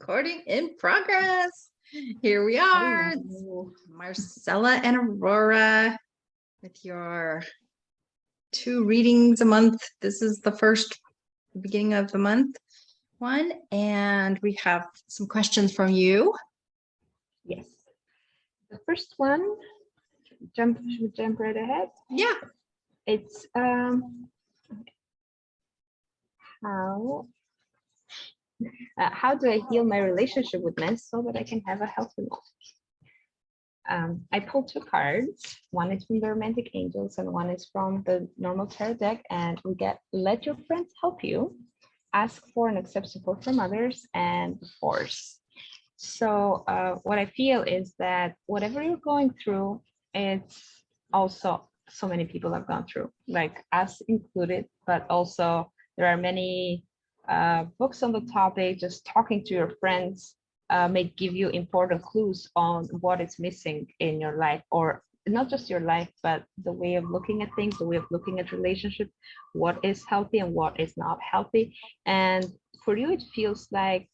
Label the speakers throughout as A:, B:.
A: Recording in progress. Here we are, Marcella and Aurora, with your 2 readings a month. This is the first beginning of the month one, and we have some questions from you.
B: Yes. The first one, should we jump right ahead?
A: Yeah.
B: It's how do I heal my relationship with men so that I can have a healthy life? I pulled 2 cards. One is from the Romantic Angels and one is from the normal tarot deck, and we get let your friends help you, ask for and accept support from others, and force. So what I feel is that whatever you're going through, it's also so many people have gone through, like us included, but also there are many books on the topic. Just talking to your friends may give you important clues on what is missing in your life, or not just your life, but the way of looking at things, the way of looking at relationships, what is healthy and what is not healthy. And for you, it feels like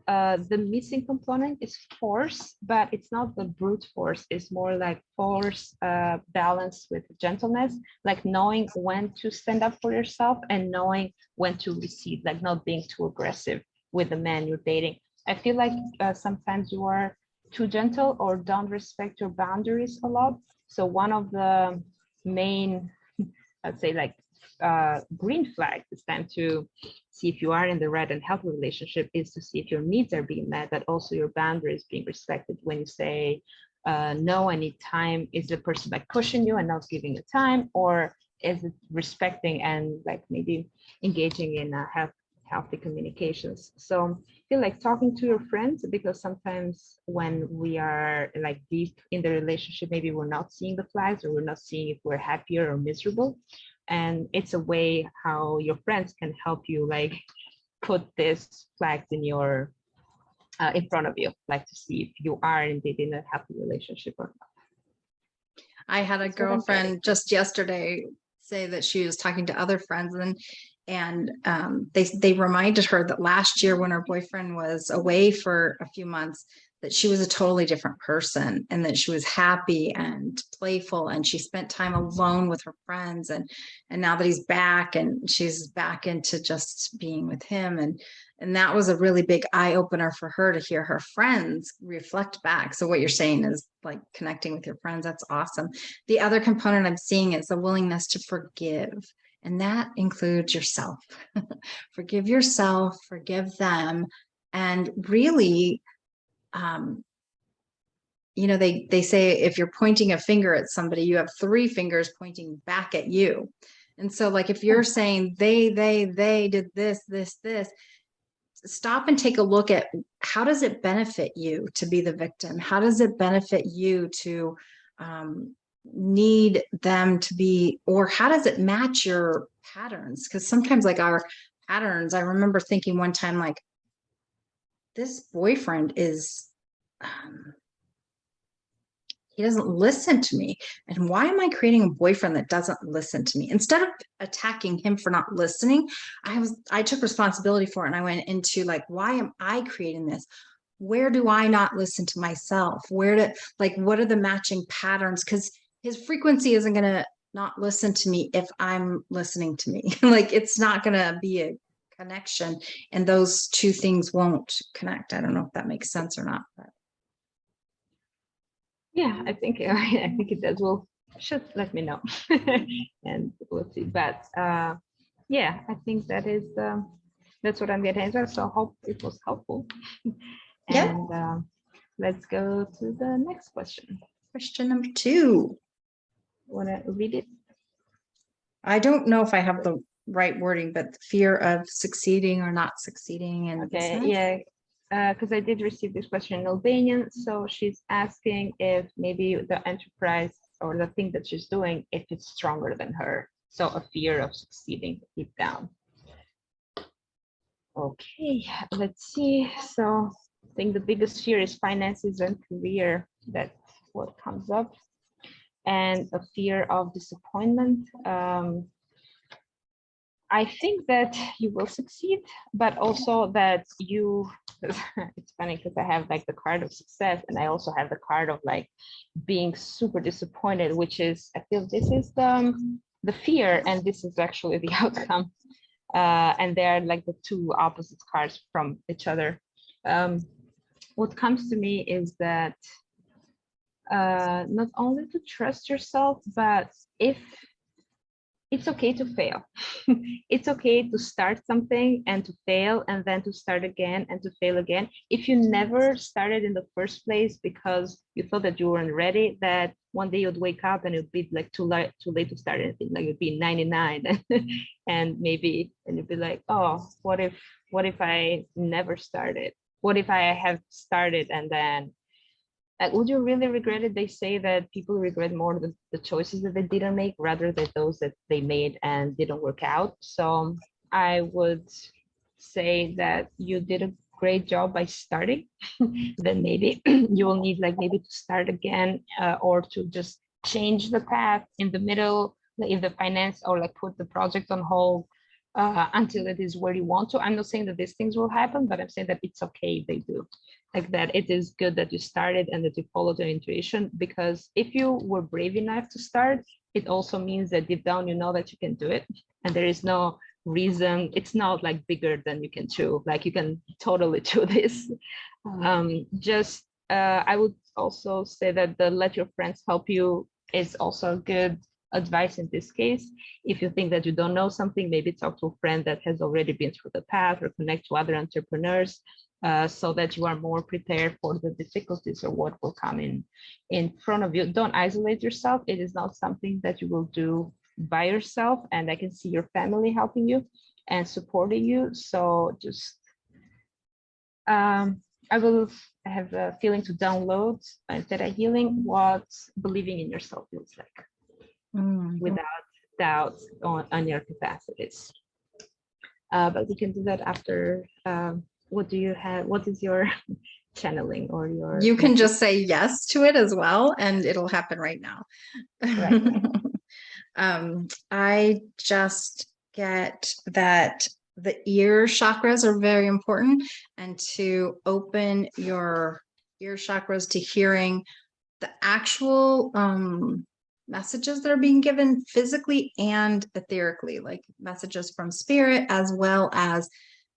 B: the missing component is force, but it's not the brute force. It's more like force balanced with gentleness, like knowing when to stand up for yourself and knowing when to recede, like not being too aggressive with the man you're dating. I feel like sometimes you are too gentle or don't respect your boundaries a lot. So one of the main, I'd say, like green flag, it's time to see if you are in the right and healthy relationship, is to see if your needs are being met, but also your boundaries being respected. When you say no, I need time, is the person like pushing you and not giving you time, or is it respecting and like maybe engaging in healthy communications? So I feel like talking to your friends, because sometimes when we are like deep in the relationship, maybe we're not seeing the flags, or we're not seeing if we're happier or miserable. And it's a way how your friends can help you like put this flags in your in front of you, like to see if you are indeed in a happy relationship or not.
A: I had a girlfriend just yesterday say that she was talking to other friends, and they reminded her that last year when her boyfriend was away for a few months, that she was a totally different person, and that she was happy and playful, and she spent time alone with her friends, and now that he's back, and she's back into just being with him, and that was a really big eye opener for her to hear her friends reflect back. So what you're saying is like connecting with your friends. That's awesome. The other component I'm seeing is the willingness to forgive. And that includes yourself. Forgive yourself, forgive them. And really, you know, they say if you're pointing a finger at somebody, you have 3 fingers pointing back at you. And so like if you're saying they did this, stop and take a look at how does it benefit you to be the victim? How does it benefit you to need them to be, or how does it match your patterns? Because sometimes like our patterns, I remember thinking one time, like, this boyfriend is he doesn't listen to me, and why am I creating a boyfriend that doesn't listen to me? Instead of attacking him for not listening, I took responsibility for it, and I went into like, why am I creating this? Where do I not listen to myself? What are the matching patterns? Because his frequency isn't going to not listen to me if I'm listening to me. Like, it's not going to be a connection, and those 2 things won't connect. I don't know if that makes sense or not, but
B: yeah, I think it does. Well, just let me know and we'll see. But yeah, I think that is that's what I'm getting into. So I hope it was helpful. And let's go to the next question.
A: Question number 2.
B: Want to read it?
A: I don't know if I have the right wording, but fear of succeeding or not succeeding. And
B: okay, yeah, because I did receive this question in Albanian. So she's asking if maybe the enterprise or the thing that she's doing, if it's stronger than her. So a fear of succeeding deep down. Okay, let's see. So I think the biggest fear is finances and career. That's what comes up. And a fear of disappointment. I think that you will succeed, but also that you, it's funny because I have like the card of success and I also have the card of like being super disappointed, which is, I feel this is the fear and this is actually the outcome. And they're like the two opposite cards from each other. What comes to me is that not only to trust yourself, but if it's okay to fail. It's okay to start something and to fail and then to start again and to fail again. If you never started in the first place because you thought that you weren't ready, that one day you'd wake up and it'd be like too late to start anything, like it'd be 99 and maybe, and you'd be like, oh, what if I never started? What if I have started and then would you really regret it? They say that people regret more the choices that they didn't make rather than those that they made and didn't work out. So I would say that you did a great job by starting. Then maybe you will need like maybe to start again or to just change the path in the middle, if the finance or like put the project on hold until it is where you want to. I'm not saying that these things will happen, but I'm saying that it's okay if they do. Like that it is good that you started and that you followed your intuition, because if you were brave enough to start, it also means that deep down you know that you can do it and there is no reason, it's not like bigger than you can chew, like you can totally do this. I would also say that the let your friends help you is also good advice in this case. If you think that you don't know something, maybe talk to a friend that has already been through the path or connect to other entrepreneurs. So that you are more prepared for the difficulties or what will come in front of you. Don't isolate yourself. It is not something that you will do by yourself. And I can see your family helping you and supporting you. So just, I have a feeling to download Theta Healing, what believing in yourself feels like without doubt on your capacities. But we can do that after. What do you have? What is your channeling or your?
A: You can just say yes to it as well, and it'll happen right now.
B: Right.
A: I just get that the ear chakras are very important, and to open your ear chakras to hearing the actual messages that are being given physically and etherically, like messages from spirit as well as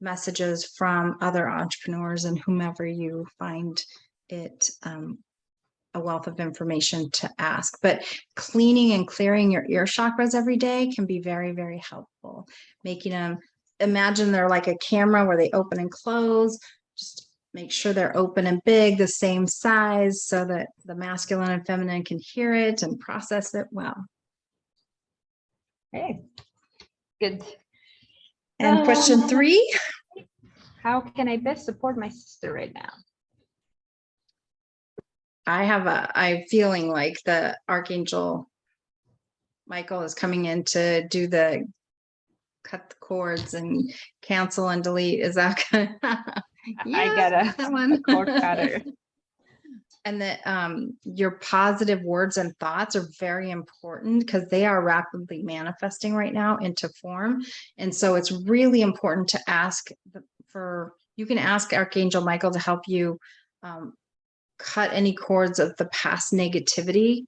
A: messages from other entrepreneurs and whomever you find it a wealth of information to ask. But cleaning and clearing your ear chakras every day can be very, very helpful. Making them, imagine they're like a camera where they open and close. Just make sure they're open and big, the same size, so that the masculine and feminine can hear it and process it well.
B: Okay, good.
A: And question 3.
B: How can I best support my sister right now?
A: I'm feeling like the Archangel Michael is coming in to do the cut the cords and cancel and delete. Is that good?
B: Yeah, I got a cord cutter.
A: And that your positive words and thoughts are very important because they are rapidly manifesting right now into form. And so it's really important to ask you can ask Archangel Michael to help you cut any cords of the past negativity.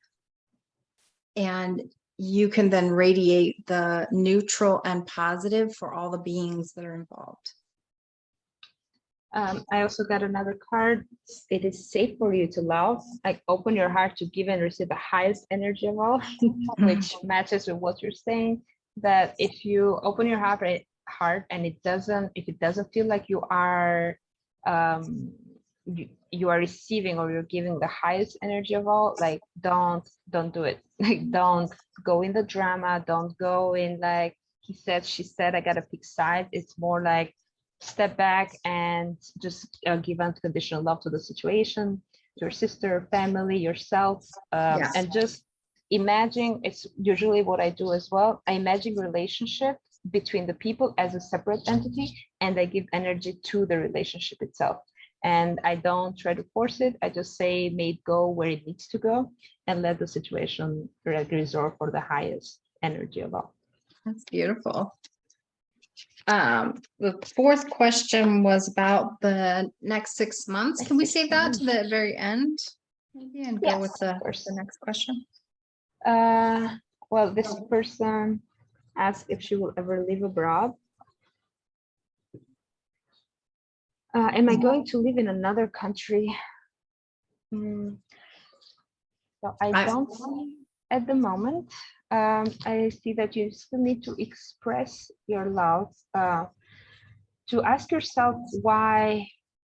A: And you can then radiate the neutral and positive for all the beings that are involved.
B: I also got another card. It is safe for you to love. Like open your heart to give and receive the highest energy of all, which matches with what you're saying. That if you open your heart and if it doesn't feel like you are you are receiving or you're giving the highest energy of all, like don't do it. Like don't go in the drama. Don't go in like he said, she said, I gotta pick sides. It's more like step back and just give unconditional love to the situation, to your sister, family, yourself,
A: Yes.
B: and just imagine. It's usually what I do as well. I imagine relationship between the people as a separate entity, and I give energy to the relationship itself. And I don't try to force it. I just say, may it go where it needs to go, and let the situation resolve for the highest energy of all.
A: That's beautiful. The fourth question was about the next 6 months.
B: Next
A: Can we
B: 6
A: save that to
B: months.
A: the very end? Maybe and go
B: Yes,
A: with
B: of course.
A: the next question.
B: Well, this person asked if she will ever live abroad. Am I going to live in another country? So I don't see at the moment. I see that you still need to express your love, to ask yourself why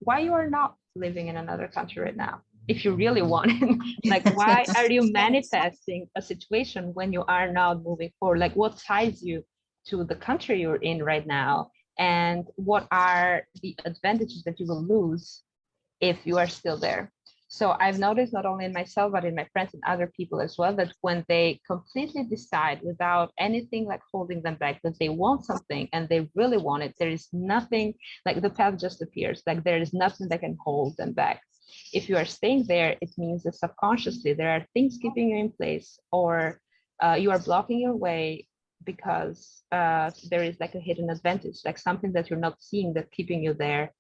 B: you are not living in another country right now. If you really want it, like, why are you manifesting a situation when you are not moving forward? Like, what ties you to the country you're in right now? And what are the advantages that you will lose if you are still there? So I've noticed, not only in myself, but in my friends and other people as well, that when they completely decide without anything like holding them back, that they want something and they really want it, there is nothing, like the path just appears, like there is nothing that can hold them back. If you are staying there, it means that subconsciously there are things keeping you in place, or you are blocking your way because there is like a hidden advantage, like something that you're not seeing that keeping you there,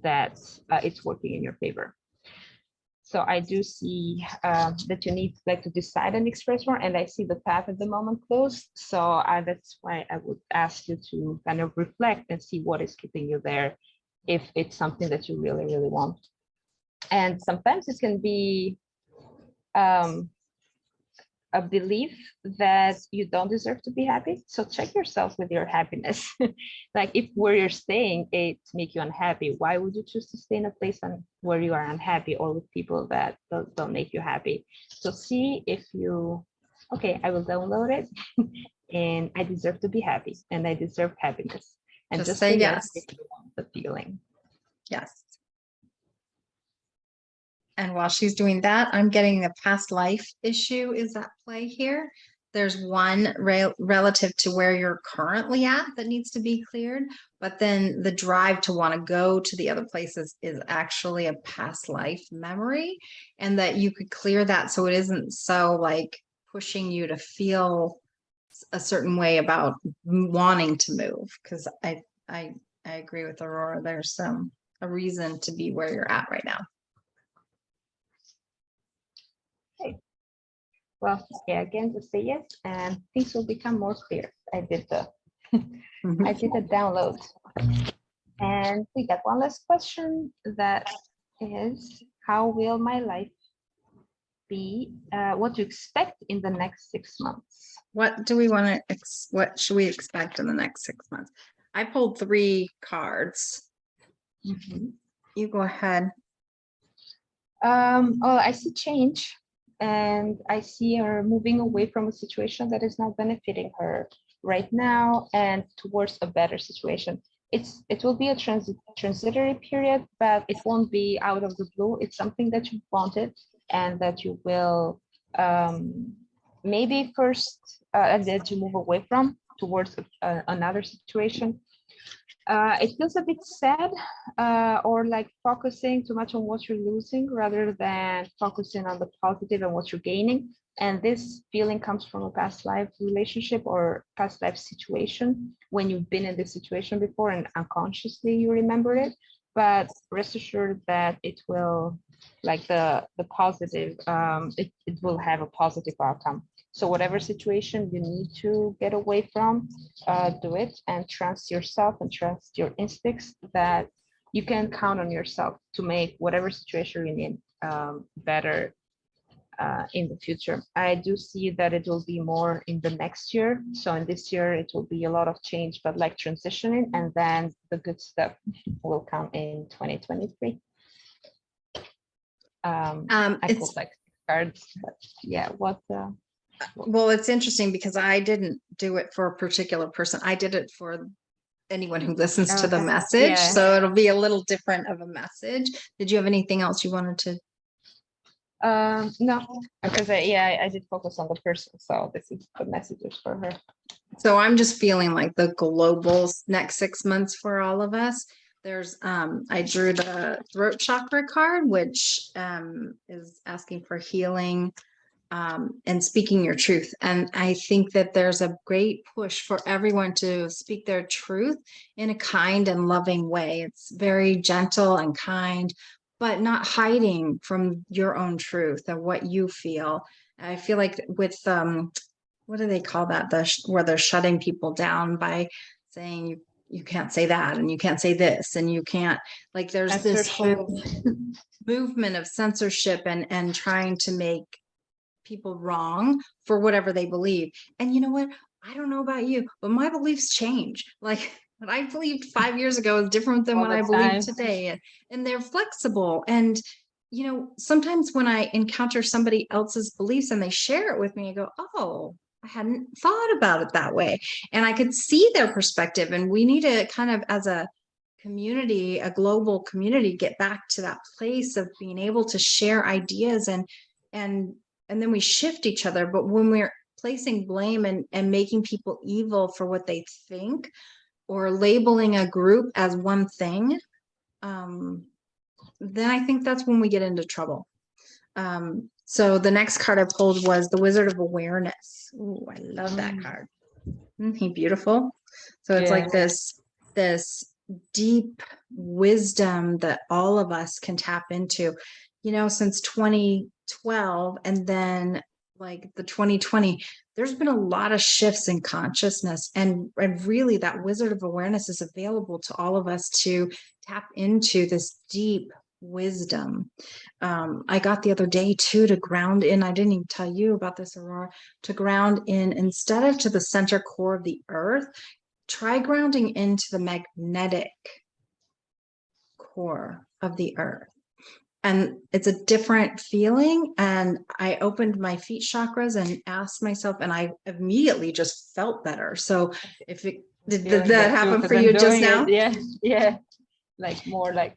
B: that it's working in your favor. So I do see that you need like to decide and express more, and I see the path at the moment closed. So that's why I would ask you to kind of reflect and see what is keeping you there, if it's something that you really, really want. And sometimes it can be a belief that you don't deserve to be happy. So check yourself with your happiness. Like, if where you're staying, it make you unhappy, why would you choose to stay in a place where you are unhappy, or with people that don't make you happy? So see if you, okay, I will download it and I deserve to be happy and I deserve happiness. And
A: Just say yes.
B: If you want the feeling.
A: Yes. And while she's doing that, I'm getting the past life issue is at play here. There's one relative to where you're currently at that needs to be cleared, but then the drive to want to go to the other places is actually a past life memory, and that you could clear that so it isn't so like pushing you to feel a certain way about wanting to move. Because I agree with Aurora. There's a reason to be where you're at right now.
B: Well, yeah, again, just say yes, and things will become more clear. I did the download. And we got one last question, that is, how will my life be? What to expect in the next 6 months?
A: What do we want to, what should we expect in the next 6 months? I pulled 3 cards. You go ahead.
B: Oh, I see change. And I see her moving away from a situation that is not benefiting her right now and towards a better situation. It will be a transitory period, but it won't be out of the blue. It's something that you wanted and that you will maybe first that you move away from towards another situation. It feels a bit sad, or like focusing too much on what you're losing rather than focusing on the positive and what you're gaining. And this feeling comes from a past life relationship or past life situation, when you've been in this situation before and unconsciously you remember it. But rest assured that it will, like the positive, it will have a positive outcome. So whatever situation you need to get away from, do it, and trust yourself and trust your instincts, that you can count on yourself to make whatever situation you're in better in the future. I do see that it will be more in the next year. So in this year, it will be a lot of change, but like transitioning, and then the good stuff will come in 2023. I pulled like cards, but yeah, what?
A: Well, it's interesting because I didn't do it for a particular person. I did it for anyone who listens to the message. Yeah. So it'll be a little different of a message. Did you have anything else you wanted to?
B: No, because I did focus on the person. So this is the messages for her.
A: So I'm just feeling like the global next 6 months for all of us. There's I drew the throat chakra card, which is asking for healing and speaking your truth. And I think that there's a great push for everyone to speak their truth in a kind and loving way. It's very gentle and kind, but not hiding from your own truth and what you feel. I feel like with what do they call that? Where they're shutting people down by saying you can't say that and you can't say this and you can't, like, there's this whole movement of censorship and trying to make people wrong for whatever they believe. And you know what? I don't know about you, but my beliefs change. Like what I believed 5 years ago is different than what I believe today. And they're flexible. And, you know, sometimes when I encounter somebody else's beliefs and they share it with me, I go, oh, I hadn't thought about it that way. And I could see their perspective. And we need to kind of, as a community, a global community, get back to that place of being able to share ideas and then we shift each other. But when we're placing blame and making people evil for what they think or labeling a group as one thing, then I think that's when we get into trouble. So the next card I pulled was the Wizard of Awareness. Ooh, I love that card. Isn't he beautiful? So it's like this deep wisdom that all of us can tap into, you know, since 2012 and then like the 2020, there's been a lot of shifts in consciousness, and really that Wizard of Awareness is available to all of us to tap into this deep wisdom. I got the other day too to ground in, I didn't even tell you about this, Aurora, to ground in, instead of to the center core of the earth, try grounding into the magnetic core of the earth. And it's a different feeling. And I opened my feet chakras and asked myself, and I immediately just felt better. So if it did that happen for you just now?
B: Yeah. Like more like,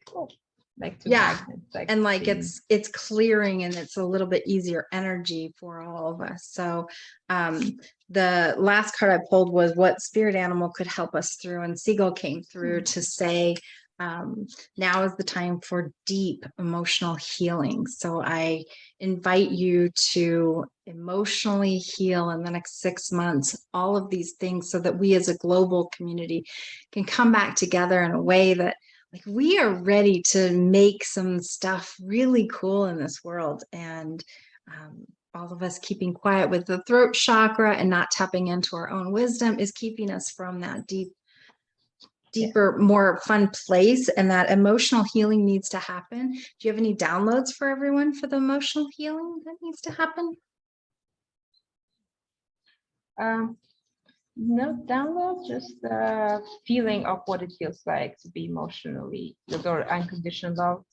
A: and like it's clearing and it's a little bit easier energy for all of us. So the last card I pulled was what spirit animal could help us through, and Seagull came through to say now is the time for deep emotional healing. So I invite you to emotionally heal in the next 6 months all of these things, so that we as a global community can come back together in a way that, like, we are ready to make some stuff really cool in this world. And all of us keeping quiet with the throat chakra and not tapping into our own wisdom is keeping us from that deeper, more fun place. And that emotional healing needs to happen. Do you have any downloads for everyone for the emotional healing that needs to happen?
B: No download, just the feeling of what it feels like to be emotionally loved or unconditional love.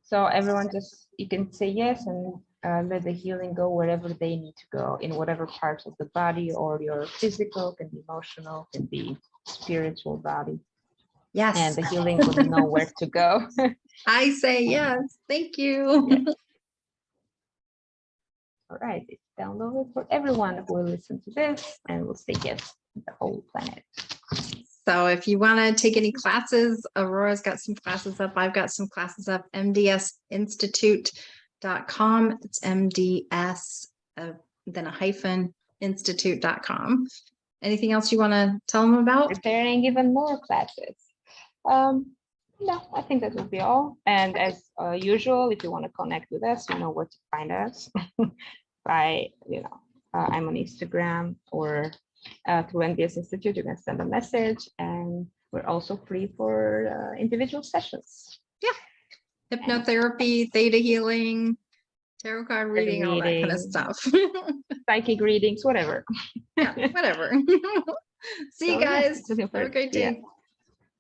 B: So everyone just, you can say yes and let the healing go wherever they need to go, in whatever parts of the body, or your physical, can be emotional, can be spiritual body.
A: Yes.
B: And the healing will know where to go.
A: I say yes. Thank you.
B: Yes. All right, it's downloaded for everyone who will listen to this and will say yes to the whole planet.
A: So if you want to take any classes, Aurora's got some classes up. I've got some classes up. MDS Institute.com. It's MDS, then a hyphen, institute.com. Anything else you want to tell them about?
B: Preparing even more classes. No, I think that will be all. And as usual, if you want to connect with us, you know where to find us. By, I'm on Instagram, or through MDS Institute, you can send a message, and we're also free for individual sessions.
A: Yeah. Hypnotherapy, theta healing, tarot card reading, all that kind of stuff.
B: Psychic readings, whatever.
A: Yeah, whatever. See you guys. Have a great day.